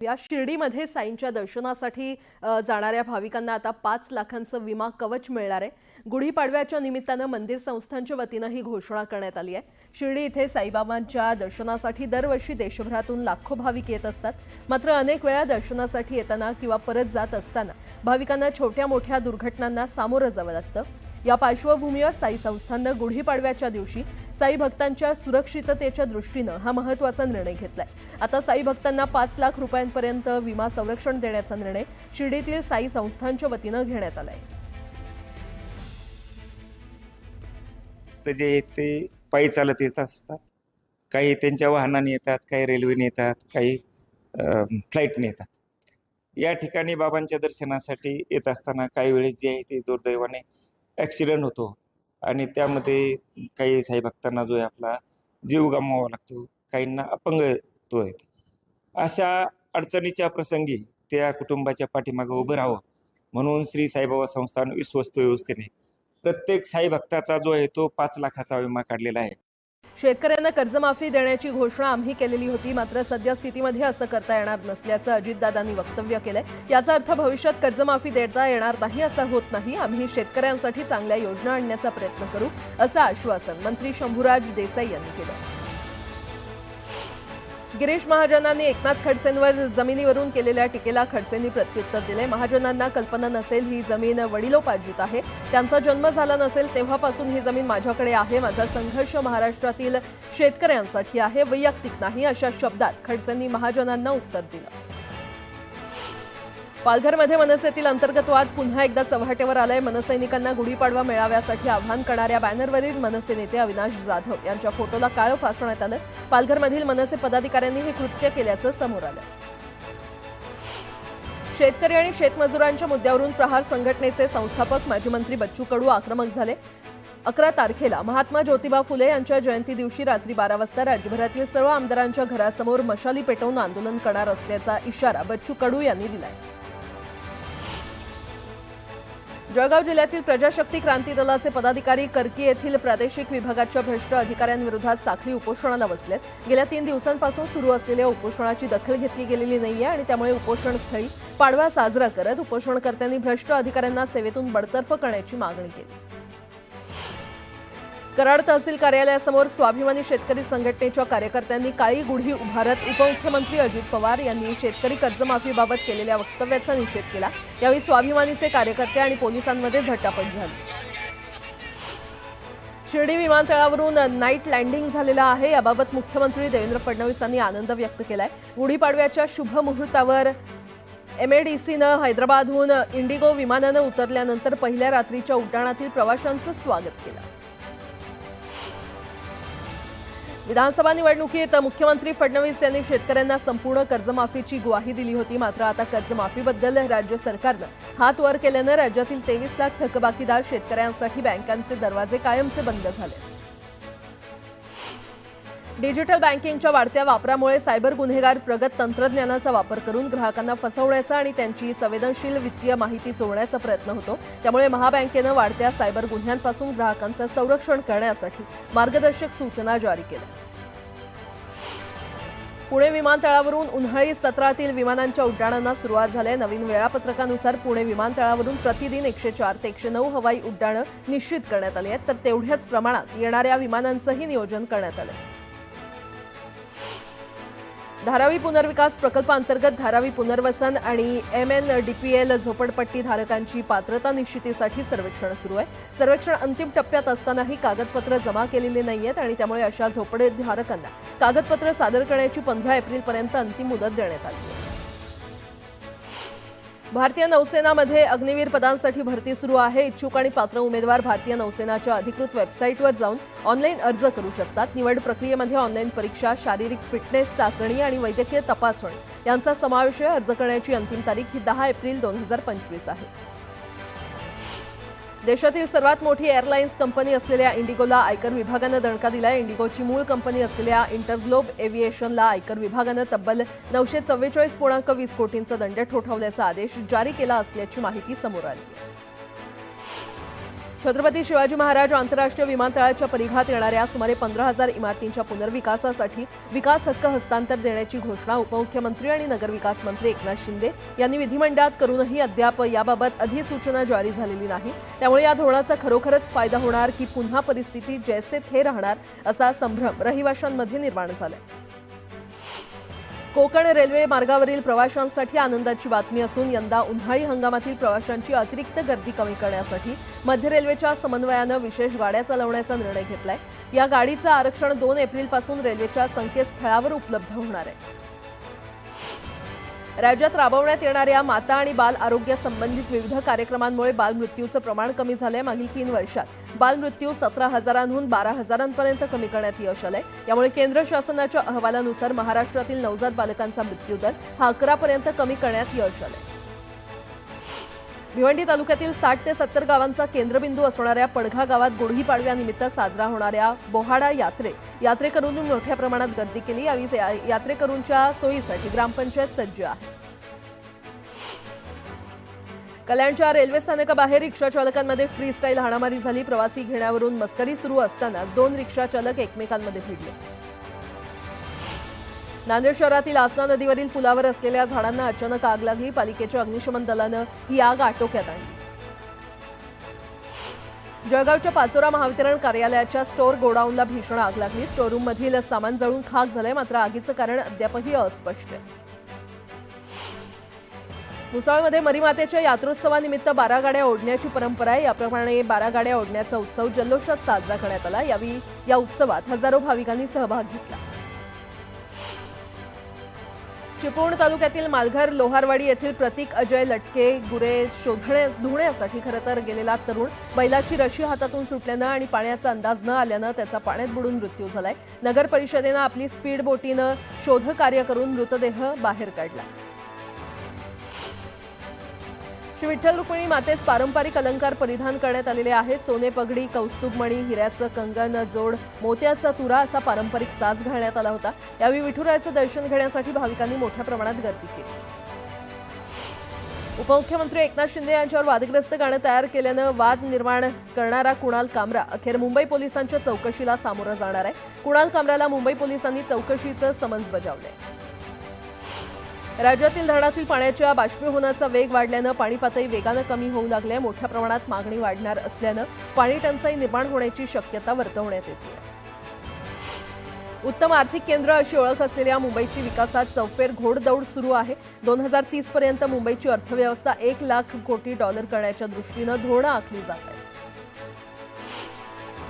या शिर्डीमध्ये साईंच्या दर्शनासाठी जाणाऱ्या भाविकांना आता 5 लाखांचं विमा कवच मिळणार आहे। गुढीपाडव्याच्या निमित्तानं मंदिर संस्थांच्या वतीनं ही घोषणा करण्यात आली आहे। शिर्डी इथे साईबाबांच्या दर्शनासाठी दरवर्षी देशभरातून लाखो भाविक येत असतात। मात्र अनेक वेळा दर्शनासाठी येताना किंवा परत जात असताना भाविकांना छोट्या मोठ्या दुर्घटनांना सामोरं जावं लागतं। या पार्श्वभूमीवर साई संस्थाननं गुढीपाडव्याच्या दिवशी साई भक्तांच्या सुरक्षिततेच्या दृष्टीनं हा महत्त्वाचा निर्णय घेतलाय। आता साई भक्तांना 5 लाख रुपयांपर्यंत विमा संरक्षण देण्याचा निर्णय शिर्डीतील साई संस्थानच्या वतीनं घेण्यात आलाय। जे ते पायी चालत येत असतात, काही त्यांच्या वाहनाने येतात, काही रेल्वेने येतात, काही फ्लाईटने येतात। या ठिकाणी बाबांच्या दर्शनासाठी येत असताना काही वेळेस जे आहे ते दुर्दैवाने ॲक्सिडेंट होतो आणि त्यामध्ये काही साई भक्तांना जो आहे आपला जीव गमवावा लागतो, काहींना अपंगत्व येते। अशा अडचणीच्या प्रसंगी त्या कुटुंबाच्या पाठीमागे उभं राहावं म्हणून श्री साईबाबा संस्थान विश्वस्त व्यवस्थेने प्रत्येक साई भक्ताचा जो आहे तो 5 लाखाचा विमा काढलेला आहे। शेतकऱ्यांना कर्जमाफी देण्याची घोषणा आम्ही केलेली होती, मात्र सध्या स्थितीमध्ये असं करता येणार नसल्याचं अजितदादांनी वक्तव्य केलंय। याचा अर्थ भविष्यात कर्जमाफी देता येणार नाही असं होत नाही। आम्ही शेतकऱ्यांसाठी चांगल्या योजना आणण्याचा प्रयत्न करू असं आश्वासन मंत्री शंभूराज देसाई यांनी केलं। गिरीश महाजनांनी एकनाथ खडसेंवर जमिनीवरून केलेल्या टीकेला खडसेंनी प्रत्युत्तर दिले। महाजनांना कल्पना नसेल ही जमीन वडिलोपार्जित आहे, त्यांचा जन्म झाला नसेल तेव्हापासून ही जमीन माझ्याकडे आहे। माझा संघर्ष महाराष्ट्रातील शेतकऱ्यांसाठी आहे, वैयक्तिक नाही, अशा शब्दात खडसेंनी महाजनांना उत्तर दिलं। पालघरमध्ये मनसेतील अंतर्गत वाद पुन्हा एकदा चव्हाट्यावर आलाय। मनसैनिकांना गुढीपाडवा मेळाव्यासाठी आवाहन करणाऱ्या बॅनरवरील मनसे नेते अविनाश जाधव यांच्या फोटोला काळं फासण्यात आलं। पालघरमधील मनसे पदाधिकाऱ्यांनी हे कृत्य केल्याचं समोर आलं। शेतकरी आणि शेतमजुरांच्या मुद्द्यावरून प्रहार संघटनेचे संस्थापक माजी मंत्री बच्चू कडू आक्रमक झाले। 11 तारखेला महात्मा ज्योतिबा फुले यांच्या जयंती दिवशी रात्री 12 वाजता राज्यभरातील सर्व आमदारांच्या घरासमोर मशाली पेटवून आंदोलन करणार असल्याचा इशारा बच्चू कडू यांनी दिलाय। जळगाव जिल्ह्यातील प्रजाशक्ती क्रांती दलाचे पदाधिकारी कर्की येथील प्रादेशिक विभागाच्या भ्रष्ट अधिकाऱ्यांविरोधात साखळी उपोषणाला बसलेत। गेल्या 3 दिवसांपासून सुरू असलेल्या उपोषणाची दखल घेतली गेलेली नाहीये आणि त्यामुळे उपोषणस्थळी पाडवा साजरा करत उपोषणकर्त्यांनी भ्रष्ट अधिकाऱ्यांना सेवेतून बडतर्फ करण्याची मागणी केली। कराड तहसील कार्यालयासमोर स्वाभिमानी शेतकरी संघटनेच्या कार्यकर्त्यांनी काळी गुढी उभारत उपमुख्यमंत्री अजित पवार यांनी शेतकरी कर्जमाफीबाबत केलेल्या वक्तव्याचा निषेध केला। यावेळी स्वाभिमानीचे कार्यकर्ते आणि पोलिसांमध्ये झटापट झाली। शिर्डी विमानतळावरून नाईट लँडिंग झालेलं आहे, याबाबत मुख्यमंत्री देवेंद्र फडणवीस यांनी आनंद व्यक्त केलाय। गुढीपाडव्याच्या शुभ मुहूर्तावर MADCनं हैदराबादहून इंडिगो विमानानं उतरल्यानंतर पहिल्या रात्रीच्या उड्डाणातील प्रवाशांचं स्वागत केलं। विधानसभा निवडणुकीत मुख्यमंत्री फडणवीस यांनी शेतकऱ्यांना संपूर्ण कर्जमाफीची ग्वाही दिली होती, मात्र आता कर्जमाफीबद्दल राज्य सरकारनं हात वर केल्यानं राज्यातील 23 लाख थकबाकीदार शेतकऱ्यांसाठी बँकांचे दरवाजे कायमचे बंद झाले। डिजिटल बँकिंगच्या वाढत्या वापरामुळे सायबर गुन्हेगार प्रगत तंत्रज्ञानाचा वापर करून ग्राहकांना फसवण्याचा आणि त्यांची संवेदनशील वित्तीय माहिती चोरण्याचा प्रयत्न होतो। त्यामुळे महाबँकेनं वाढत्या सायबर गुन्ह्यांपासून ग्राहकांचं संरक्षण करण्यासाठी मार्गदर्शक सूचना जारी केल्या। पुणे विमानतळावरून उन्हाळी सत्रातील विमानांच्या उड्डाणांना सुरुवात झाली। नवीन वेळापत्रकानुसार पुणे विमानतळावरून प्रतिदिन 104 ते 109 हवाई उड्डाणं निश्चित करण्यात आली आहेत, तर तेवढ्याच प्रमाणात येणाऱ्या विमानांचंही नियोजन करण्यात आलं। धारावी पुनर्विकास प्रकल्पांतर्गत धारावी पुनर्वसन आणि MNDPL झोपडपट्टी धारकांची पात्रता निश्चितीसाठी सर्वेक्षण सुरू आहे। सर्वेक्षण अंतिम टप्प्यात असतानाही कागदपत्र जमा केलेली नाहीयेत आणि त्यामुळे अशा झोपडधारकांना कागदपत्र सादर करण्याची 15 एप्रिलपर्यंत अंतिम मुदत देण्यात आली आहे। भारतीय नौसेनामध्ये अग्निवीर पदांसाठी भरती सुरू आहे। इच्छुक आणि पात्र उमेदवार भारतीय नौसेनाच्या अधिकृत वेबसाईटवर जाऊन ऑनलाईन अर्ज करू शकतात। निवड प्रक्रियेमध्ये ऑनलाईन परीक्षा, शारीरिक फिटनेस चाचणी आणि वैद्यकीय तपासणी यांचा समावेश आहे। अर्ज करण्याची अंतिम तारीख ही 10 एप्रिल 2025 आहे। देशातील सर्वात मोठी एअरलाइन्स कंपनी असलेल्या इंडिगोला आयकर विभागानं दणका दिलाय। इंडिगोची मूळ कंपनी असलेल्या इंटरग्लोब एव्हिएशनला आयकर विभागानं तब्बल 944.20 कोटींचा दंड ठोठावल्याचा आदेश जारी केला असल्याची माहिती समोर आली आहे। छत्रपती शिवाजी महाराज आंतरराष्ट्रीय विमानतळाच्या परिघात येणाऱ्या सुमारे 15,000 इमारतींच्या पुनर्विकासासाठी विकास हक्क हस्तांतर देण्याची घोषणा उपमुख्यमंत्री आणि नगरविकास मंत्री एकनाथ शिंदे यांनी विधिमंडळात करूनही अद्याप याबाबत अधिसूचना जारी झालेली नाही. त्यामुळे या धोरणाचा खरोखरच फायदा होणार की पुन्हा परिस्थिती जैसे थे राहणार असा संभ्रम रहिवाशांमध्ये निर्माण झालाय. कोकण रेल्वे मार्गावरील प्रवाशांसाठी आनंदाची बातमी असून यंदा उन्हाळी हंगामातील प्रवाशांची अतिरिक्त गर्दी कमी करण्यासाठी मध्य रेल्वेच्या समन्वयानं विशेष गाड्या चालवण्याचा निर्णय घेतलाय. या गाडीचं आरक्षण 2 एप्रिलपासून रेल्वेच्या संकेतस्थळावर उपलब्ध होणार आहे. राज्यात राबवण्यात येणाऱ्या माता आणि बाल आरोग्य संबंधित विविध कार्यक्रमांमुळे बालमृत्यूचं प्रमाण कमी झालंय. मागील 3 वर्षात बालमृत्यू 17,000हून 12,000पर्यंत कमी करण्यात यश आलंय. यामुळे केंद्र शासनाच्या अहवालानुसार महाराष्ट्रातील नवजात बालकांचा मृत्यूदर हा 11पर्यंत कमी करण्यात यश आलंय. भिवंडी तालुक्यातील 60 ते 70 गावांचा केंद्रबिंदू असणाऱ्या पडघा गावात गुढीपाडव्यानिमित्त साजरा होणाऱ्या बोहाडा यात्रेत यात्रेकरूंनी मोठ्या प्रमाणात गर्दी केली. यावेळी यात्रेकरूंच्या सोयीसाठी ग्रामपंचायत सज्ज आहे. कल्याणच्या रेल्वे स्थानकाबाहेर रिक्षा चालकांमध्ये फ्री स्टाईल हाणामारी झाली. प्रवासी घेण्यावरून मस्करी सुरू असतानाच 2 रिक्षा चालक एकमेकांमध्ये भिडले. नांदेड शहरातील आसना नदीवरील पुलावर असलेल्या झाडांना अचानक आग लागली. पालिकेच्या अग्निशमन दलानं ही आग आटोक्यात आणली. जळगावच्या पाचोरा महावितरण कार्यालयाच्या स्टोअर गोडाऊनला भीषण आग लागली. स्टोअररूममधील सामान जळून खाक झालंय. मात्र आगीचं कारण अद्यापही अस्पष्ट आहे. मुसाळमध्ये मरीमातेच्या यात्रोत्सवानिमित्त 12 गाड्या ओढण्याची परंपरा आहे. याप्रमाणे 12 गाड्या ओढण्याचा उत्सव जल्लोषात साजरा करण्यात आला. यावेळी या उत्सवात हजारो भाविकांनी सहभाग घेतला. चिपळूण तालुक्यातील मालघर लोहारवाडी येथील प्रतीक अजय लटके गुरे धुण्यासाठी खरं तर गेलेला तरुण बैलाची रशी हातातून सुटल्यानं आणि पाण्याचा अंदाज न आल्यानं त्याचा पाण्यात बुडून मृत्यू झालाय. नगर परिषदेनं आपली स्पीड बोटीनं शोधकार्य करून मृतदेह बाहेर काढला. श्री विठ्ठल रुक्मिणी मातेस पारंपरिक अलंकार परिधान करण्यात आलेले आहे. सोने पगडी, कौस्तुभमणी, हिऱ्याचं कंगन, जोड, मोत्याचा तुरा असा पारंपरिक साज घालण्यात आला होता. यावेळी विठुरायाचं दर्शन घेण्यासाठी भाविकांनी मोठ्या प्रमाणात गर्दी केली. उपमुख्यमंत्री एकनाथ शिंदे यांच्यावर वादग्रस्त गाणं तयार केल्यानं वाद निर्माण करणारा कुणाल कामरा अखेर मुंबई पोलिसांच्या चौकशीला सामोरं जाणार आहे. कुणाल कामराला मुंबई पोलिसांनी चौकशीचं समन्स बजावलंय. राज्यातील धरणातील पाण्याच्या बाष्पीभवनाचा वेग वाढल्यानं पाणी पातळी वेगानं कमी होऊ लागली आहे. मोठ्या प्रमाणात मागणी वाढणार असल्यानं पाणी टंचाई निर्माण होण्याची शक्यता वर्तवण्यात येते. उत्तम आर्थिक केंद्र अशी ओळख असलेल्या मुंबईची विकासात चौफेर घोडदौड सुरू आहे. 2030 पर्यंत मुंबईची अर्थव्यवस्था $1,00,000 कोटी करण्याच्या दृष्टीनं धोरणं आखली जात आहेत.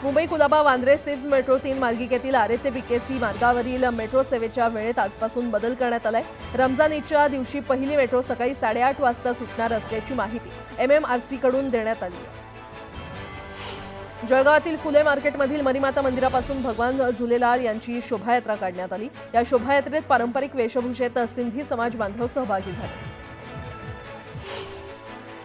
मुंबई कुलाबा वांद्रे सिव्ज मेट्रो 3 मार्गिकेतील आरे ते बीकेसी मार्गावरील मेट्रो सेवेच्या वेळेत आजपासून बदल करण्यात आलाय. रमजान ईदच्या दिवशी पहिली मेट्रो सकाळी 8:30 वाजता सुटणार असल्याची माहिती MMRCकडून देण्यात आली आहे. जळगावातील फुले मार्केटमधील मरीमाता मंदिरापासून भगवान झुलेलाल यांची शोभायात्रा काढण्यात आली. या शोभायात्रेत पारंपरिक वेशभूषेत सिंधी समाज बांधव सहभागी झाले.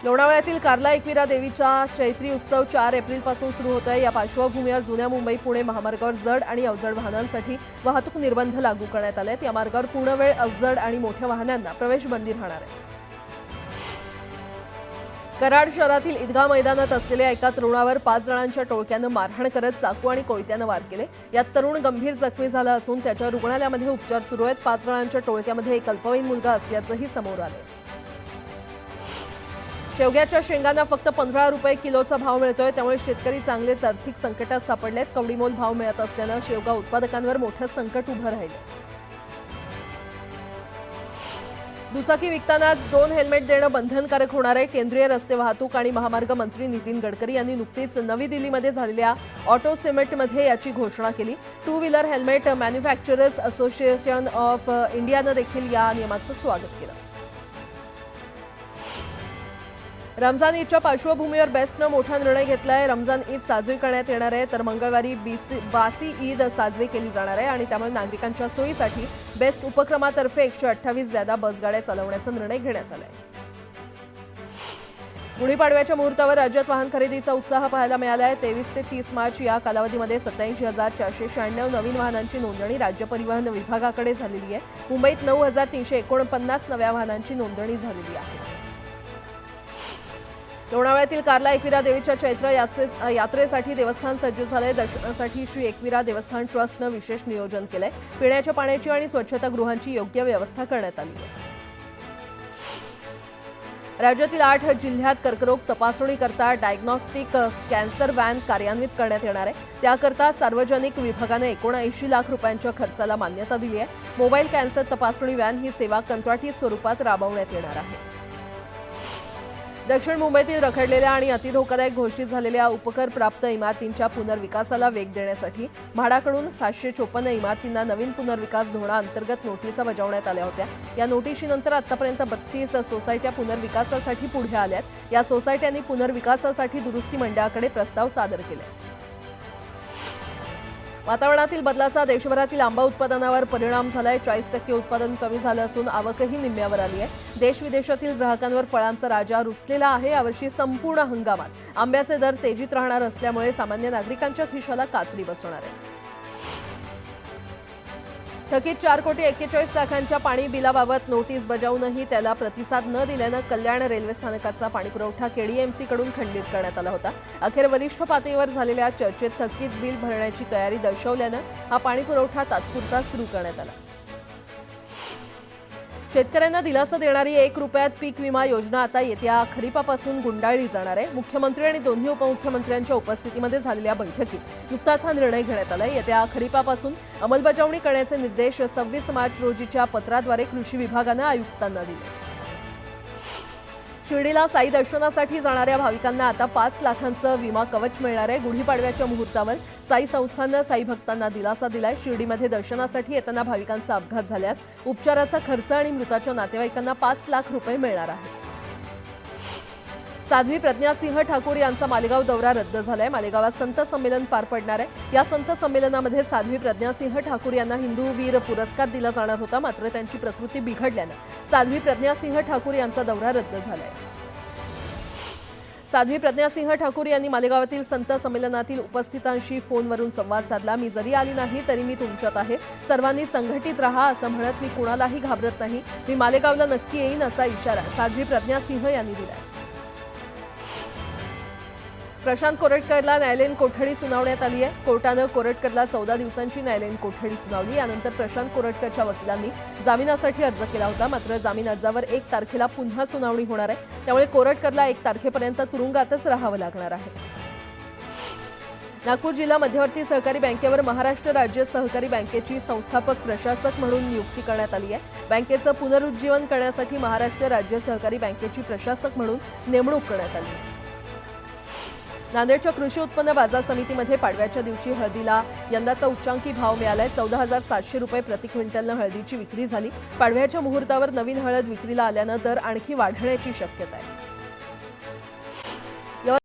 लोणावळ्यातील कार्ला एकविरा देवीचा चैत्री उत्सव 4 एप्रिलपासून सुरू होत आहे. या पार्श्वभूमीवर जुन्या मुंबई पुणे महामार्गावर जड आणि अवजड वाहनांसाठी वाहतूक निर्बंध लागू करण्यात आले आहेत. या मार्गावर पूर्ण वेळ अवजड आणि मोठ्या वाहनांना प्रवेश बंदी राहणार आहे. कराड शहरातील ईदगाह मैदानात असलेल्या एका तरुणावर 5 जणांच्या टोळक्यानं मारहाण करत चाकू आणि कोयत्यानं वार केले. यात तरुण गंभीर जखमी झाला असून त्याच्या रुग्णालयामध्ये उपचार सुरू आहेत. 5 जणांच्या टोळक्यामध्ये एक अल्पवयीन मुलगा असल्याचंही समोर आलं. शेवग्याच्या शेंगांना फक्त 15 रुपये किलोचा भाव मिळतोय. त्यामुळे शेतकरी चांगलेच आर्थिक संकटात सापडलेत. कवडीमोल भाव मिळत असल्यानं शेवगा उत्पादकांवर मोठं संकट उभं राहिलं. दुचाकी विकताना 2 हेल्मेट देणं बंधनकारक होणार आहे. केंद्रीय रस्ते वाहतूक आणि महामार्ग मंत्री नितीन गडकरी यांनी नुकतीच नवी दिल्लीमध्ये झालेल्या ऑटो समिटमध्ये याची घोषणा केली. 2 wheeler helmet manufacturers association of इंडियानं देखील या नियमाचं स्वागत केलं. रमजान ईदच्या पार्श्वभूमीवर बेस्टनं मोठा निर्णय घेतलाय. रमजान ईद साजरी करण्यात येणार आहे तर मंगळवारी बासी ईद साजरी केली जाणार आहे आणि त्यामुळे नागरिकांच्या सोयीसाठी बेस्ट उपक्रमातर्फे 128 ज्यादा बसगाड्या चालवण्याचा निर्णय घेण्यात आलाय. गुढीपाडव्याच्या मुहूर्तावर राज्यात वाहन खरेदीचा उत्साह पाहायला मिळाला आहे. 23 ते 30 मार्च या कालावधीमध्ये 87,496 नवीन वाहनांची नोंदणी राज्य परिवहन विभागाकडे झालेली आहे. मुंबईत 9,349 नव्या वाहनांची नोंदणी झालेली आहे. लोणावळ्यातील कार्ला एकविरा देवीच्या चैत्र यात्रेसाठी देवस्थान सज्ज झालंय. दर्शनासाठी श्री एकविरा देवस्थान ट्रस्टनं विशेष नियोजन केलंय. पिण्याच्या पाण्याची आणि स्वच्छतागृहांची योग्य व्यवस्था करण्यात आली आहे. राज्यातील 8 जिल्ह्यात कर्करोग तपासणीकरता डायग्नॉस्टिक कॅन्सर व्हॅन कार्यान्वित करण्यात येणार आहे. त्याकरता सार्वजनिक विभागाने 79 लाख रुपयांच्या खर्चाला मान्यता दिली आहे. मोबाईल कॅन्सर तपासणी व्हॅन ही सेवा कंत्राटी स्वरूपात राबवण्यात येणार आहे. दक्षिण मुंबईतील रखडलेल्या आणि अतिधोकादायक घोषित झालेल्या उपकर प्राप्त इमारतींच्या पुनर्विकासाला वेग देण्यासाठी म्हाडाकडून 754 इमारतींना नवीन पुनर्विकास धोरणाअंतर्गत नोटिसा बजावण्यात आल्या होत्या. या नोटिशीनंतर आतापर्यंत 32 सोसायट्या पुनर्विकासासाठी पुढे आल्यात. या सोसायट्यांनी पुनर्विकासासाठी दुरुस्ती मंडळाकडे प्रस्ताव सादर केले. वातावरणातील बदलाचा देशभरातील आंबा उत्पादनावर परिणाम झालाय. 40% उत्पादन कमी झालं असून आवकही निम्म्यावर आली आहे. देश विदेशातील ग्राहकांवर फळांचा राजा रुसलेला आहे. यावर्षी संपूर्ण हंगामात आंब्याचे दर तेजीत राहणार असल्यामुळे सामान्य नागरिकांच्या खिशाला कात्री बसणार आहे. थकीत 4,41,00,000 पाणी बिलाबाबत नोटीस बजावूनही त्याला प्रतिसाद न दिल्यानं कल्याण रेल्वे स्थानकाचा पाणीपुरवठा केडीएमसीकडून खंडित करण्यात आला होता. अखेर वरिष्ठ पातळीवर झालेल्या चर्चेत थकीत बिल भरण्याची तयारी दर्शवल्यानं हा पाणीपुरवठा तात्पुरता सुरू करण्यात आला. शेतकऱ्यांना दिलासा देणारी 1 रुपयात पीक विमा योजना आता येत्या खरीपापासून गुंडाळली जाणार आहे. मुख्यमंत्री आणि दोन्ही उपमुख्यमंत्र्यांच्या उपस्थितीमध्ये झालेल्या बैठकीत नुकताच हा निर्णय घेण्यात आला. येत्या खरीपापासून अंमलबजावणी करण्याचे निर्देश 26 मार्च रोजीच्या पत्राद्वारे कृषी विभागानं आयुक्तांना दिले. शिर्डीला साई दर्शनासाठी जाणाऱ्या भाविकांना आता 5 लाखांचं विमा कवच मिळणार आहे. गुढीपाडव्याच्या मुहूर्तावर साई संस्थाननं साई भक्तांना दिलासा दिलाय. शिर्डीमध्ये दर्शनासाठी येताना भाविकांचा अपघात झाल्यास उपचाराचा खर्च आणि मृताच्या नातेवाईकांना 5 लाख रुपये मिळणार आहेत. साध्वी प्रज्ञासिंह ठाकूर यांचा मालेगाव दौरा रद्द झालाय. मालेगावात संत संमेलन पार पडणार आहे. या संत संमेलनामध्ये साध्वी प्रज्ञासिंह ठाकूर यांना हिंदू वीर पुरस्कार दिला जाणार होता. मात्र त्यांची प्रकृती बिघडल्यानं साध्वी प्रज्ञासिंह ठाकूर यांचा दौरा रद्द झालाय. साध्वी प्रज्ञासिंह ठाकूर यांनी मालेगावातील संत संमेलनातील उपस्थितांशी फोनवरून संवाद साधला. मी जरी आली नाही तरी मी तुमच्यात आहे. सर्वांनी संघटित राहा असं म्हणत मी कुणालाही घाबरत नाही. मी मालेगावला नक्की येईन असा इशारा साध्वी प्रज्ञासिंह यांनी दिला. प्रशांत कोरटकरला न्यायालयीन कोठडी सुनावण्यात आली आहे. कोर्टानं कोरटकरला 14 दिवसांची न्यायालयीन कोठडी सुनावली. यानंतर प्रशांत कोरटकरच्या वकिलांनी जामिनासाठी अर्ज केला होता. मात्र जामीन अर्जावर 1 तारखेला पुन्हा सुनावणी होणार आहे. त्यामुळे कोरटकरला 1 तारखेपर्यंत तुरुंगातच राहावं लागणार आहे. नागपूर जिल्हा मध्यवर्ती सहकारी बँकेवर महाराष्ट्र राज्य सहकारी बँकेची संस्थापक प्रशासक म्हणून नियुक्ती करण्यात आली आहे. बँकेचं पुनरुज्जीवन करण्यासाठी महाराष्ट्र राज्य सहकारी बँकेची प्रशासक म्हणून नेमणूक करण्यात आली. नांदेडच्या कृषी उत्पन्न बाजार समितीमध्ये पाडव्याच्या दिवशी हळदीला यंदाचा उच्चांकी भाव मिळालाय. 14,700 रुपये प्रति क्विंटलनं हळदीची विक्री झाली. पाडव्याच्या मुहूर्तावर नवीन हळद विक्रीला आल्यानं दर आणखी वाढण्याची शक्यता आहे.